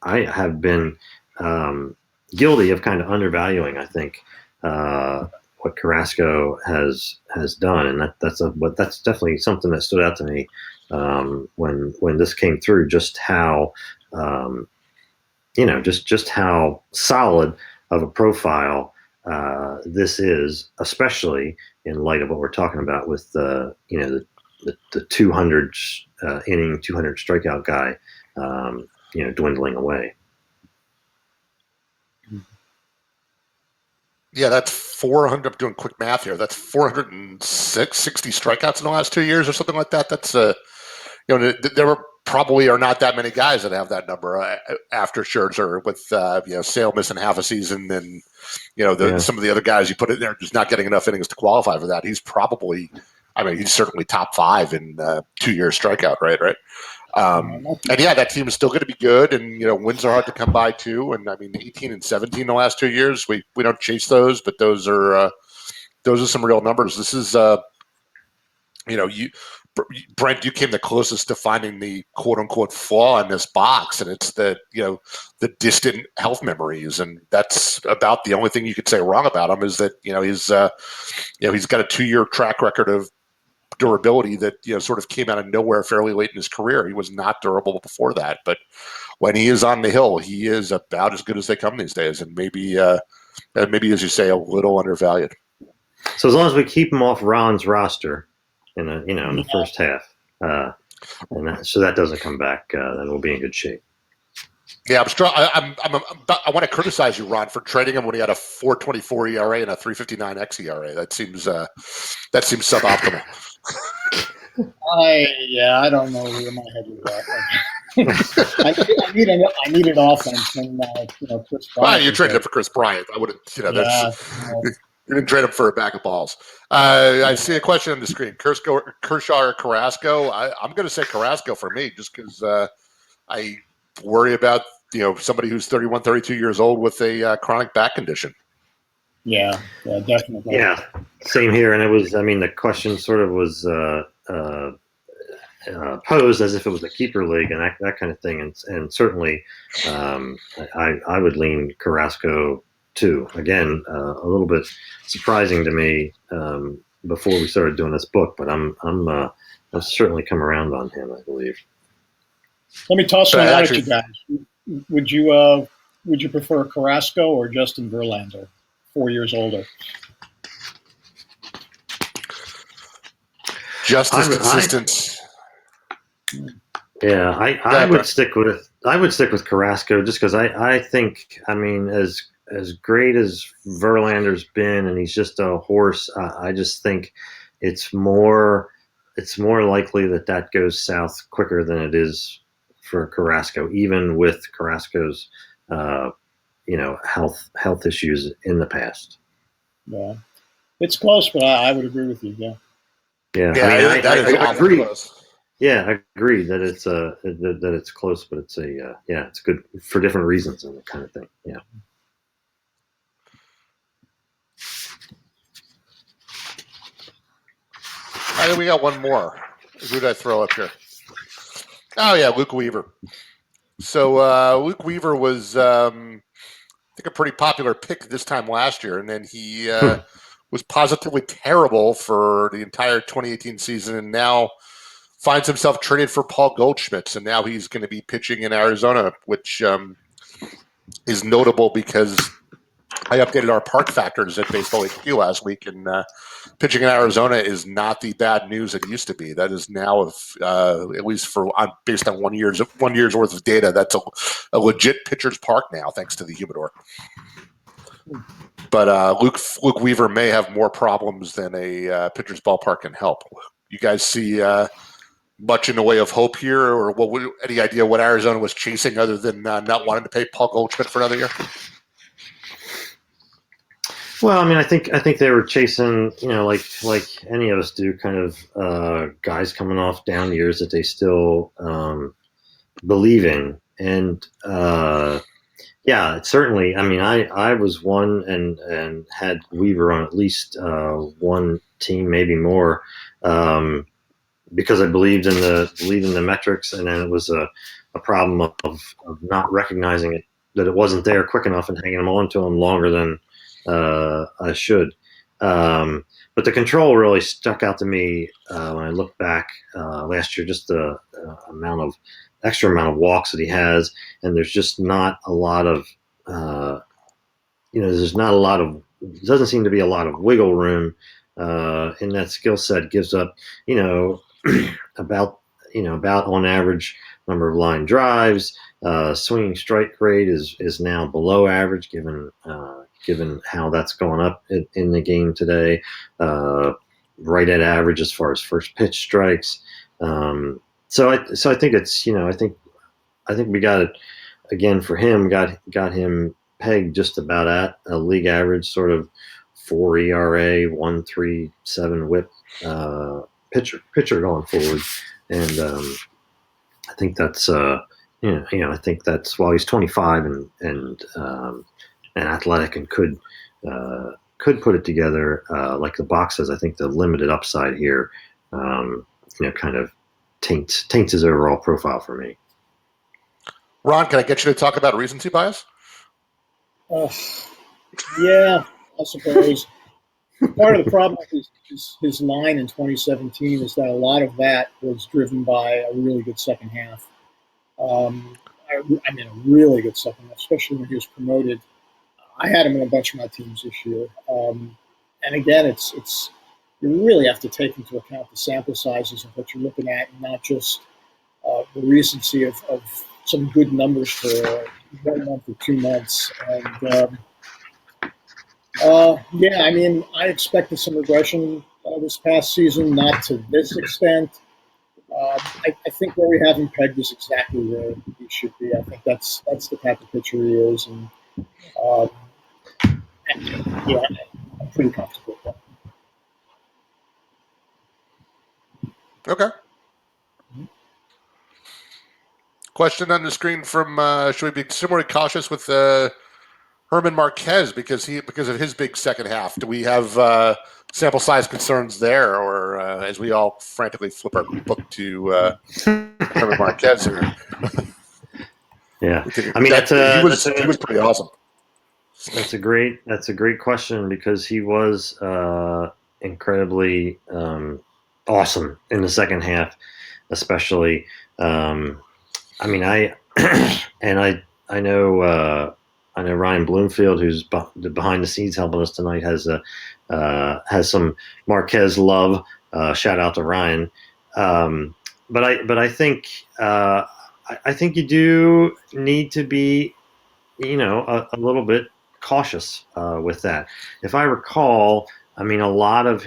have been guilty of kind of undervaluing. I think what Carrasco has done, and that's definitely something that stood out to me when this came through. Just how just how solid of a profile this is, especially in light of what we're talking about with the 200 inning, 200 strikeout guy, dwindling away. Yeah, that's 400. I'm doing quick math here. That's 460 strikeouts in the last 2 years or something like that. That's there probably are not that many guys that have that number after Scherzer with Sale missing half a season and some of the other guys you put in there just not getting enough innings to qualify for that. He's probably I mean, he's certainly top 5 in 2-year strikeout rate, right? And yeah, that team is still going to be good, and wins are hard to come by too. And I mean, 18 and 17 the last 2 years, we don't chase those, but those are some real numbers. This is Brent, you came the closest to finding the quote unquote flaw in this box, and it's the distant health memories, and that's about the only thing you could say wrong about him is that he's got a 2-year track record of durability that sort of came out of nowhere fairly late in his career. He was not durable before that, but when he is on the hill, he is about as good as they come these days, and maybe as you say, a little undervalued. So as long as we keep him off Ron's roster in the first half, so that doesn't come back, then we'll be in good shape. Yeah, I want to criticize you, Ron, for trading him when he had a 4.24 ERA and a 3.59 xERA. That seems suboptimal. I don't know where my head was at. I need an offense, and Chris Bryant. Well, you traded him for Chris Bryant. I wouldn't. You didn't trade him for a bag of balls. I see a question on the screen: Kershaw or Carrasco? I'm going to say Carrasco for me, just because I worry about somebody who's 31, 32 years old with a chronic back condition. Yeah, definitely. Yeah, same here. And it was, the question sort of was posed as if it was a keeper league and that kind of thing. And certainly I would lean Carrasco too. Again, a little bit surprising to me before we started doing this book, but I've certainly come around on him, I believe. Let me toss one out at you guys. Would you prefer Carrasco or Justin Verlander, 4 years older? Just as consistent. Yeah, I would stick with Carrasco just because I think, as great as Verlander's been, and he's just a horse, I just think it's more likely that goes south quicker than it is for Carrasco, even with Carrasco's health issues in the past. Yeah, it's close, but I would agree with you. Yeah. Yeah, I agree. Close. Yeah, I agree that it's that it's close, but it's it's good for different reasons and that kind of thing. Yeah. I think we got one more. Who did I throw up here? Oh yeah, Luke Weaver. So Luke Weaver was, I think, a pretty popular pick this time last year, and then he was positively terrible for the entire 2018 season, and now finds himself traded for Paul Goldschmidt, and now he's going to be pitching in Arizona, which is notable because I updated our park factors at Baseball HQ last week, and pitching in Arizona is not the bad news it used to be. That is now, at least based on 1 year's worth of data, that's a legit pitcher's park now, thanks to the humidor. But Luke Weaver may have more problems than a pitcher's ballpark can help. You guys see much in the way of hope here, or any idea what Arizona was chasing other than not wanting to pay Paul Goldschmidt for another year? Well, I think they were chasing, like any of us do, kind of guys coming off down years that they still believe in, and certainly. I was one and had Weaver on at least one team, maybe more, because I believed in the metrics, and then it was a problem of not recognizing it, that it wasn't there quick enough and hanging on to him longer than I should. But the control really stuck out to me when I look back last year, just the extra amount of walks that he has, and there's just not a lot of, doesn't seem to be a lot of wiggle room in that skill set. Gives up, about on average number of line drives. Swinging strike rate is now below average, given how that's going up in the game today. Right at average as far as first pitch strikes. So I think it's, I think we got it again for him. Got him pegged just about at a league average, sort of 4 ERA, 1.37 WHIP pitcher going forward, and I think that's I think that's while he's 25 and athletic and could put it together like the box says. I think the limited upside here, kind of taints his overall profile for me. Ron, can I get you to talk about recency bias? Yeah, I suppose. Part of the problem with his line in 2017 is that a lot of that was driven by a really good second half. I mean, a really good second half, especially when he was promoted. I had him in a bunch of my teams this year. And again, it's you really have to take into account the sample sizes of what you're looking at, and not just the recency of some good numbers for 1 month or 2 months. And yeah, I mean, I expected some regression this past season, not to this extent. I think where we have him pegged is exactly where he should be. I think that's the type of pitcher he is, and um, yeah, I'm pretty comfortable with that. Okay. Question on the screen from should we be similarly cautious with Herman Marquez because of his big second half? Do we have sample size concerns there, or as we all frantically flip our book to Herman Marquez here? Yeah, I mean he was pretty awesome. That's a great question because he was incredibly awesome in the second half, especially. I mean, I know Ryan Bloomfield, who's behind the scenes helping us tonight, has some Marquez love. Shout out to Ryan. But I think I think you do need to be, a little bit cautious with that. If I recall, I mean, a lot of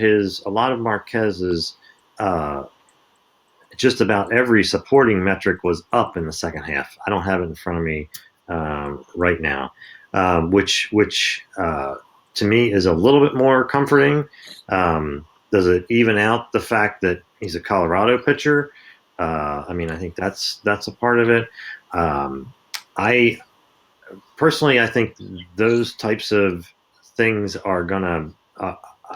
Marquez's just about every supporting metric was up in the second half. I don't have it in front of me right now, which to me is a little bit more comforting. Does it even out the fact that he's a Colorado pitcher? I mean, I think that's a part of it. I personally, I think those types of things are gonna.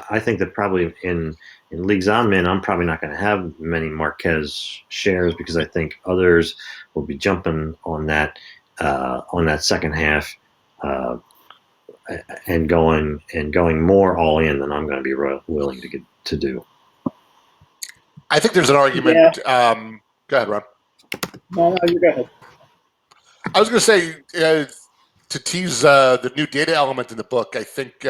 I think that probably in leagues I'm in, I'm probably not going to have many Marquez shares because I think others will be jumping on that second half and going more all in than I'm going to be willing to do. I think there's an argument. Yeah. Go ahead, Ron. No, you go ahead. I was going to say to tease the new data element in the book. I think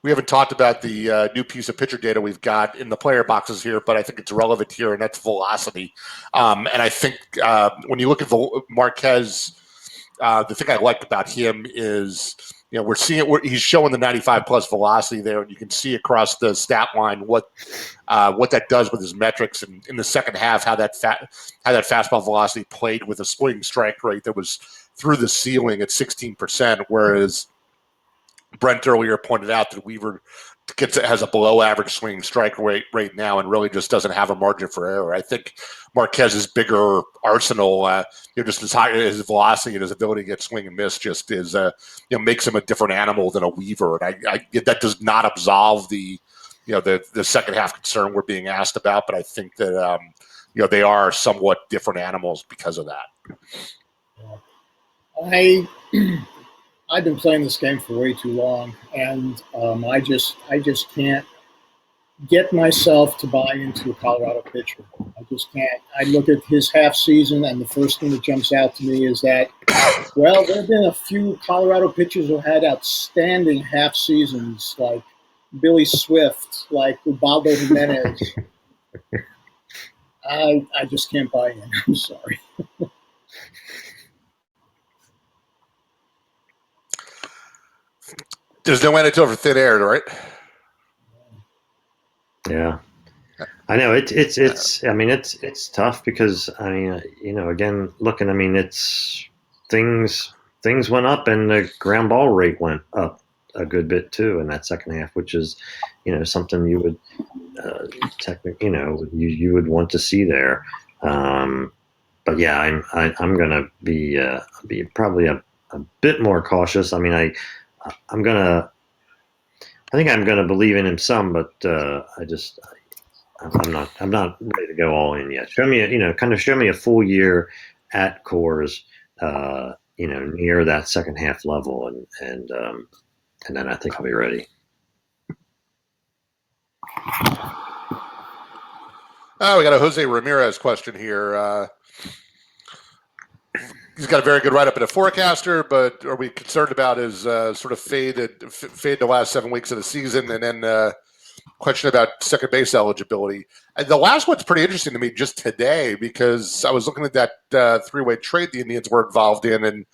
we haven't talked about the new piece of pitcher data we've got in the player boxes here, but I think it's relevant here, and that's velocity. And I think when you look at Marquez, the thing I like about him is, we're seeing he's showing the 95 plus velocity there, and you can see across the stat line what that does with his metrics, and in the second half how that fastball velocity played with a swing strike rate that was through the ceiling at 16%, whereas Brent earlier pointed out that Weaver has a below average swing strike rate right now and really just doesn't have a margin for error. I think Marquez's bigger arsenal, just his velocity and his ability to get swing and miss just is, makes him a different animal than a Weaver. And that does not absolve the second half concern we're being asked about, but I think that, they are somewhat different animals because of that. I've been playing this game for way too long, and I just can't get myself to buy into a Colorado pitcher. I just can't. I look at his half season, and the first thing that jumps out to me is that, well, there have been a few Colorado pitchers who had outstanding half seasons, like Billy Swift, like Ubaldo Jimenez. I just can't buy in. I'm sorry. There's no antidote for thin air, right? Yeah, I know it's. I mean, it's tough because again, looking. I mean, it's things went up and the ground ball rate went up a good bit too in that second half, which is, something you would technically, you would want to see there. But yeah, I'm going to be probably a bit more cautious. I mean, I think I'm going to believe in him some, but I'm not ready to go all in yet. Show me, show me a full year at Coors, near that second half level, and then I think I'll be ready. Oh, we got a Jose Ramirez question here. He's got a very good write-up in a forecaster, but are we concerned about his sort of fade the last 7 weeks of the season, and then question about second base eligibility? And the last one's pretty interesting to me just today, because I was looking at that three-way trade the Indians were involved in, and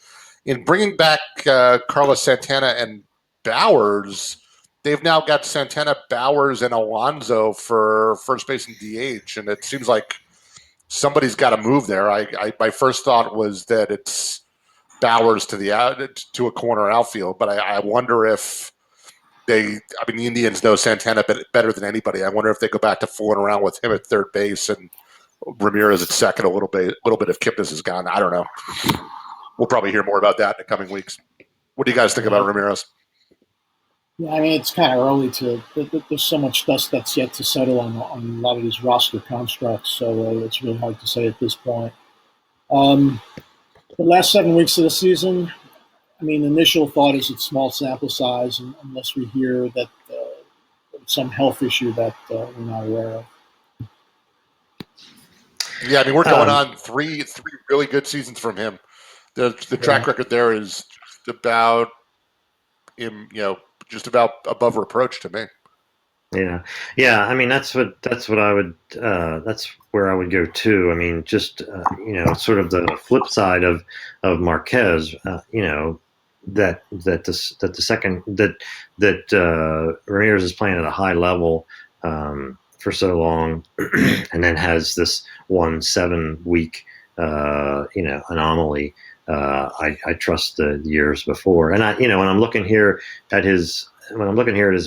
in bringing back Carlos Santana and Bowers, they've now got Santana, Bowers, and Alonso for first base and DH, and it seems like somebody's got to move there. My first thought was that it's Bowers to a corner outfield, but I wonder if the Indians know Santana better than anybody. I wonder if they go back to fooling around with him at third base and Ramirez at second a little bit if Kipnis is gone. I don't know. We'll probably hear more about that in the coming weeks. What do you guys think about Ramirez? Yeah, I mean, it's kind of early there's so much dust that's yet to settle on a lot of these roster constructs, so it's really hard to say at this point. The last 7 weeks of the season, I mean, initial thought is it's small sample size, unless we hear that some health issue that we're not aware of. Yeah, I mean, we're going on three really good seasons from him. The track record there is about just about above reproach to me. Yeah. I mean, that's what I would. That's where I would go too. I mean, just sort of the flip side of Marquez. That Ramirez is playing at a high level for so long, and then has this 1 7 week anomaly. I trust the years before, and when I'm looking here at his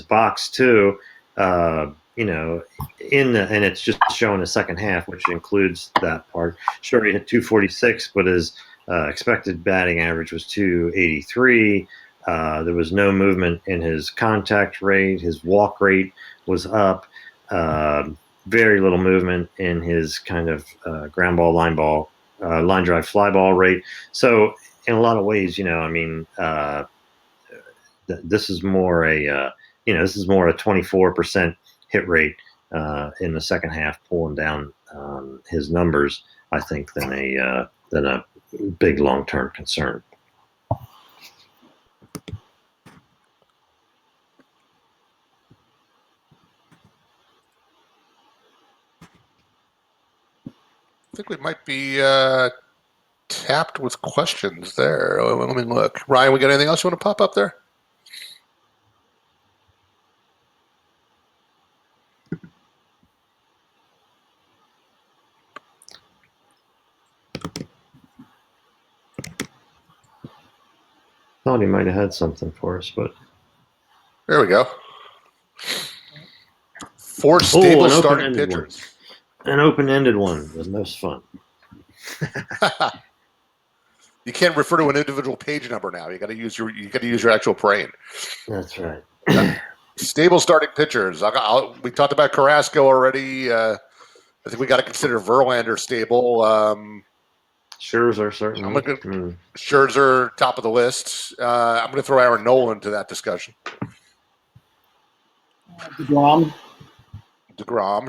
box too, and it's just showing the second half, which includes that part. Sure, he hit 246, but his expected batting average was 283. There was no movement in his contact rate. His walk rate was up. Very little movement in his kind of ground ball, line drive, fly ball rate. So in a lot of ways, this is more a 24% hit rate in the second half, pulling down his numbers, I think, than a big long-term concern. I think we might be tapped with questions there. Let me look. Ryan, we got anything else you want to pop up there? Thought he might have had something for us, but there we go. 4 stable starting pitchers. An open-ended one, the most fun. You can't refer to an individual page number now. You got to use your actual brain. That's right. Stable starting pitchers. We talked about Carrasco already. I think we got to consider Verlander stable. Scherzer certainly. Scherzer top of the list. I'm going to throw Aaron Nola into that discussion. DeGrom,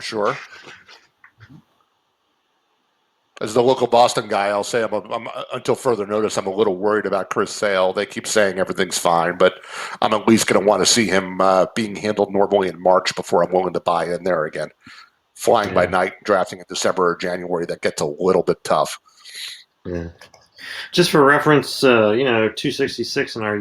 sure. As the local Boston guy, I'll say I'm until further notice, I'm a little worried about Chris Sale. They keep saying everything's fine, but I'm at least going to want to see him being handled normally in March before I'm willing to buy in there again. Flying by night, drafting in December or January, that gets a little bit tough. Yeah. Just for reference, 266 in our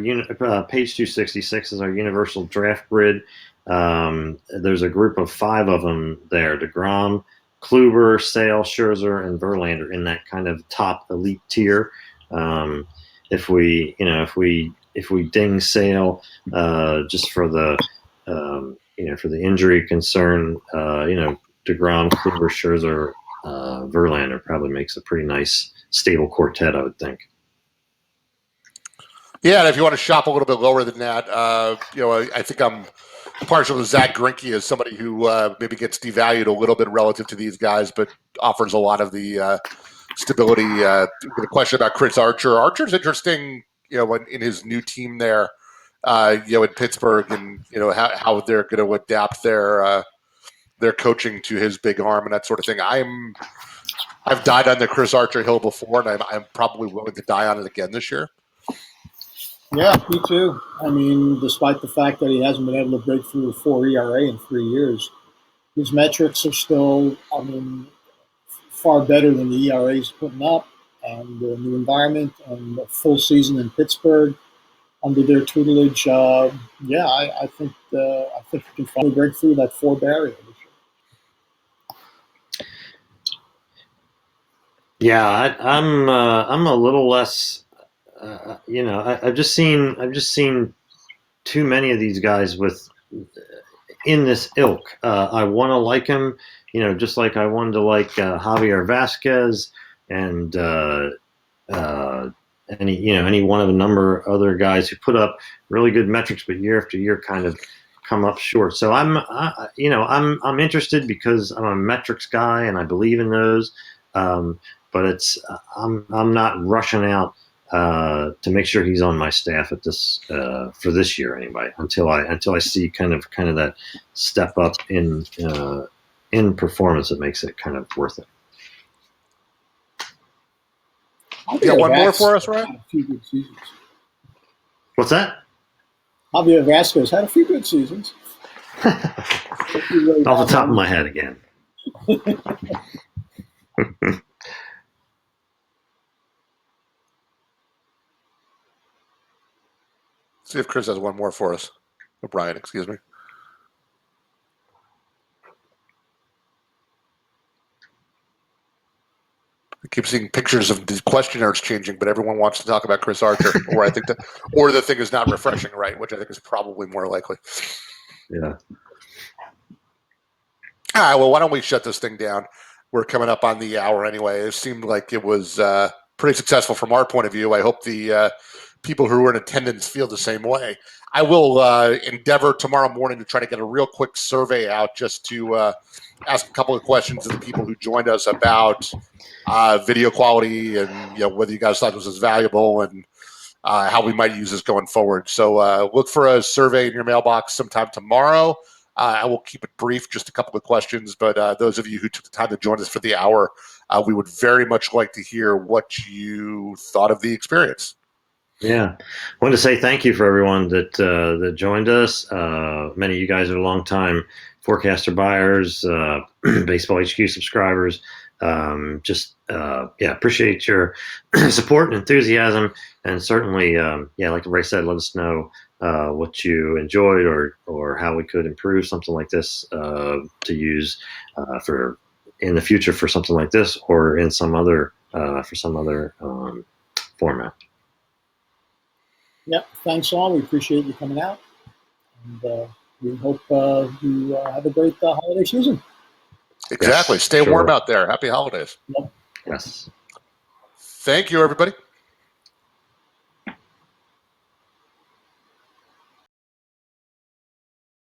page 266 is our universal draft grid. There's a group of 5 of them there: DeGrom, Kluber, Sale, Scherzer, and Verlander in that kind of top elite tier. If we if we ding Sale just for the for the injury concern, DeGrom, Kluber, Scherzer, Verlander probably makes a pretty nice stable quartet, I would think. Yeah, and if you want to shop a little bit lower than that, I think I'm partial to Zach Greinke as somebody who maybe gets devalued a little bit relative to these guys, but offers a lot of the stability. The question about Chris Archer. Archer's interesting, in his new team there, in Pittsburgh, and how they're going to adapt their coaching to his big arm and that sort of thing. I've died on the Chris Archer hill before, and I'm probably willing to die on it again this year. Yeah, me too. I mean, despite the fact that he hasn't been able to break through a 4 ERA in 3 years, his metrics are still, far better than the ERA he's putting up, and the new environment and a full season in Pittsburgh under their tutelage. I think he can finally break through that 4 barrier this year. Yeah, I'm a little less. I've just seen too many of these guys in this ilk. I want to like him, just like I wanted to like Javier Vasquez and any one of a number of other guys who put up really good metrics, but year after year kind of come up short. So I'm interested because I'm a metrics guy and I believe in those. But I'm not rushing out to make sure he's on my staff at this for this year anyway. Until I see kind of that step up in performance that makes it kind of worth it. You got one more for us, Ryan? A few good seasons. What's that? Javier Vasquez had a few good seasons. Off the top of my head again. See if Chris has one more for us. Or Brian, excuse me. I keep seeing pictures of the questionnaires changing, but everyone wants to talk about Chris Archer, or the thing is not refreshing, right? Which I think is probably more likely. Yeah. All right. Well, why don't we shut this thing down? We're coming up on the hour anyway. It seemed like it was pretty successful from our point of view. I hope the people who were in attendance feel the same way. I will endeavor tomorrow morning to try to get a real quick survey out just to ask a couple of questions of the people who joined us about video quality and whether you guys thought this was valuable and how we might use this going forward. So look for a survey in your mailbox sometime tomorrow. I will keep it brief, just a couple of questions, but those of you who took the time to join us for the hour, we would very much like to hear what you thought of the experience. Yeah, I wanted to say thank you for everyone that joined us. Many of you guys are long-time forecaster buyers, Baseball HQ subscribers. Appreciate your support and enthusiasm, and certainly, like Ray said, let us know what you enjoyed or how we could improve something like this to use for in the future for something like this or in some other format. Yep. Thanks all. We appreciate you coming out, and we hope you have a great holiday season. Exactly. Yes, Stay sure. warm out there. Happy holidays. Yep. Yes. Thank you, everybody.